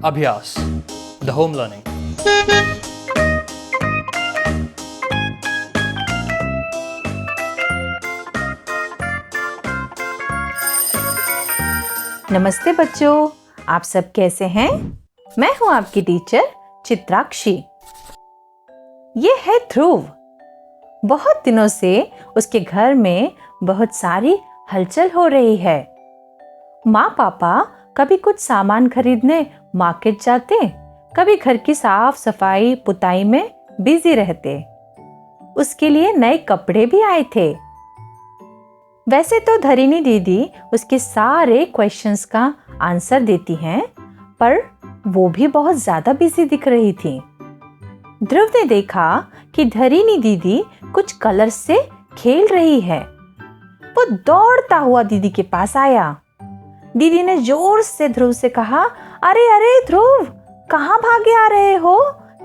अभ्यास, the home learning. नमस्ते बच्चों, आप सब कैसे हैं? मैं हूं आपकी टीचर चित्राक्षी। ये है ध्रुव। बहुत दिनों से उसके घर में बहुत सारी हलचल हो रही है। माँ पापा कभी कुछ सामान खरीदने मार्केट जाते, कभी घर की साफ सफाई पुताई में बिजी रहते। उसके लिए नए कपड़े भी आए थे। वैसे तो धरिनी दीदी उसके सारे क्वेश्चंस का आंसर देती हैं, पर वो भी बहुत ज्यादा बिजी दिख रही थी। ध्रुव ने देखा कि धरिनी दीदी कुछ कलर्स से खेल रही है। वो दौड़ता हुआ दीदी के पास आया। दीदी ने जोर से ध्रुव से कहा, अरे अरे ध्रुव, कहाँ भागे आ रहे हो?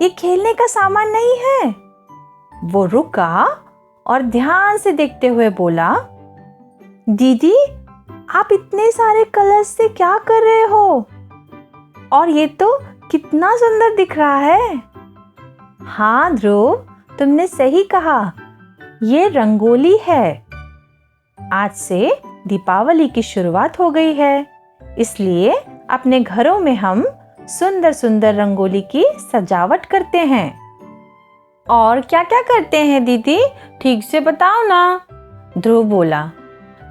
ये खेलने का सामान नहीं है। वो रुका और ध्यान से देखते हुए बोला, दीदी, आप इतने सारे कलर्स से क्या कर रहे हो? और ये तो कितना सुंदर दिख रहा है। हाँ ध्रुव, तुमने सही कहा, ये रंगोली है। आज से दीपावली की शुरुआत हो गई है, इसलिए अपने घरों में हम सुंदर सुंदर रंगोली की सजावट करते हैं। और क्या क्या करते हैं दीदी, ठीक से बताओ ना, ध्रुव बोला।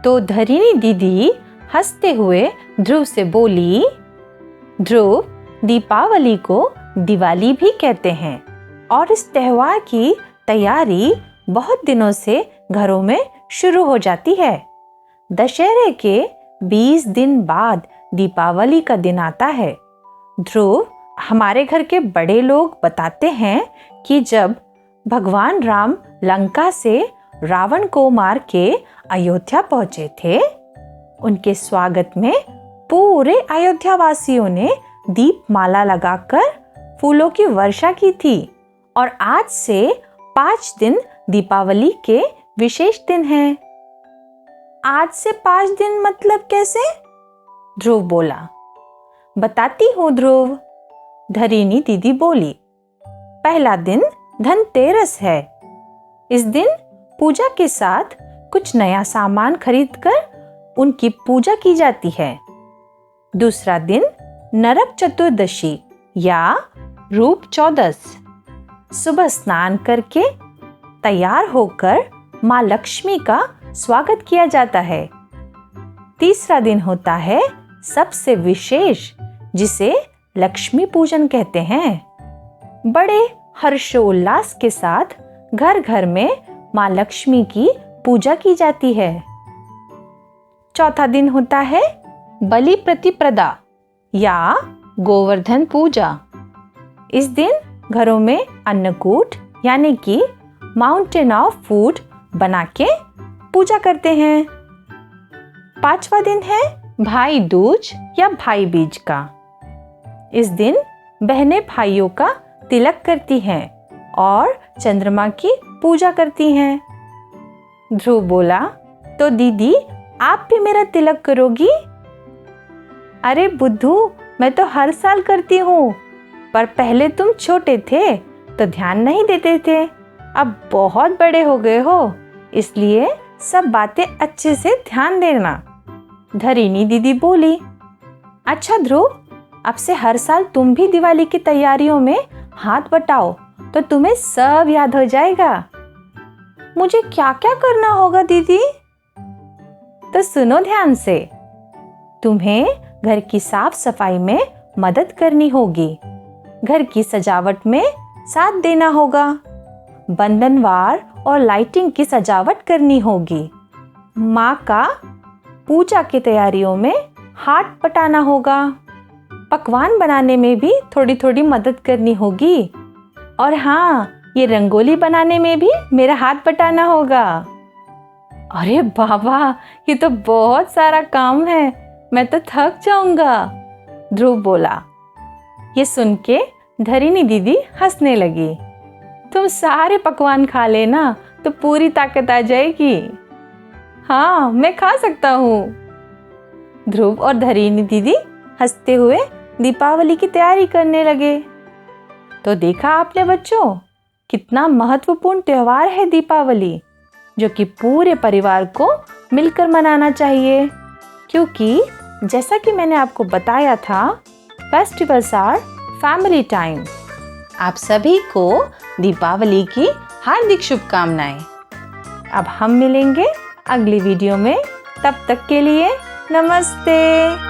तो धरिनी दीदी हंसते हुए ध्रुव से बोली, ध्रुव, दीपावली को दिवाली भी कहते हैं और इस त्योहार की तैयारी बहुत दिनों से घरों में शुरू हो जाती है। दशहरे के 20 दिन बाद दीपावली का दिन आता है। ध्रुव, हमारे घर के बड़े लोग बताते हैं कि जब भगवान राम लंका से रावण को मार के अयोध्या पहुंचे थे, उनके स्वागत में पूरे अयोध्या वासियों ने दीपमाला लगाकर फूलों की वर्षा की थी। और आज से 5 दिन दीपावली के विशेष दिन हैं। आज से 5 दिन मतलब कैसे? ध्रुव बोला। बताती हूँ ध्रुव, धरिनी दीदी बोली। पहला दिन धनतेरस है। इस दिन पूजा के साथ कुछ नया सामान खरीदकर उनकी पूजा की जाती है। दूसरा दिन नरक चतुर्दशी या रूप चौदस। सुबह स्नान करके तैयार होकर माँ लक्ष्मी का स्वागत किया जाता है। तीसरा दिन होता है सबसे विशेष, जिसे लक्ष्मी पूजन कहते हैं। बड़े हर्षोल्लास के साथ घर घर में माँ लक्ष्मी की पूजा की जाती है। चौथा दिन होता है बलि प्रतिपदा या गोवर्धन पूजा। इस दिन घरों में अन्नकूट यानी कि माउंटेन ऑफ फूड बना के पूजा करते हैं। पांचवा दिन है भाई दूज या भाई बीज का। इस दिन बहनें भाइयों का तिलक करती हैं और चंद्रमा की पूजा करती हैं। ध्रुव बोला, तो दीदी, आप भी मेरा तिलक करोगी? अरे बुद्धू, मैं तो हर साल करती हूँ, पर पहले तुम छोटे थे तो ध्यान नहीं देते थे। अब बहुत बड़े हो गए हो, इसलिए सब बातें अच्छे से ध्यान देना, धरिनी दीदी बोली। अच्छा ध्रुव, अब से हर साल तुम भी दिवाली की तैयारियों में हाथ बटाओ तो तुम्हें सब याद हो जाएगा। मुझे क्या क्या करना होगा दीदी? तो सुनो ध्यान से। तुम्हें घर की साफ सफाई में मदद करनी होगी, घर की सजावट में साथ देना होगा, बंधनवार और लाइटिंग की सजावट करनी होगी, माँ का पूजा की तैयारियों में हाथ बटाना होगा, पकवान बनाने में भी थोड़ी थोड़ी मदद करनी होगी, और हाँ, ये रंगोली बनाने में भी मेरा हाथ बटाना होगा। अरे बाबा, ये तो बहुत सारा काम है, मैं तो थक जाऊंगा, ध्रुव बोला। ये सुन के धरिनी दीदी हंसने लगी। तुम सारे पकवान खा लेना तो पूरी ताकत आ जाएगी। हाँ, मैं खा सकता हूँ। ध्रुव और धरिनी दीदी हंसते हुए दीपावली की तैयारी करने लगे। तो देखा आपने बच्चों, कितना महत्वपूर्ण त्योहार है दीपावली, जो कि पूरे परिवार को मिलकर मनाना चाहिए। क्योंकि जैसा कि मैंने आपको बताया था, फेस्टिवल्स आर फैमिली टाइम। आप सभी को दीपावली की हार्दिक शुभकामनाएं। अब हम मिलेंगे अगली वीडियो में। तब तक के लिए नमस्ते।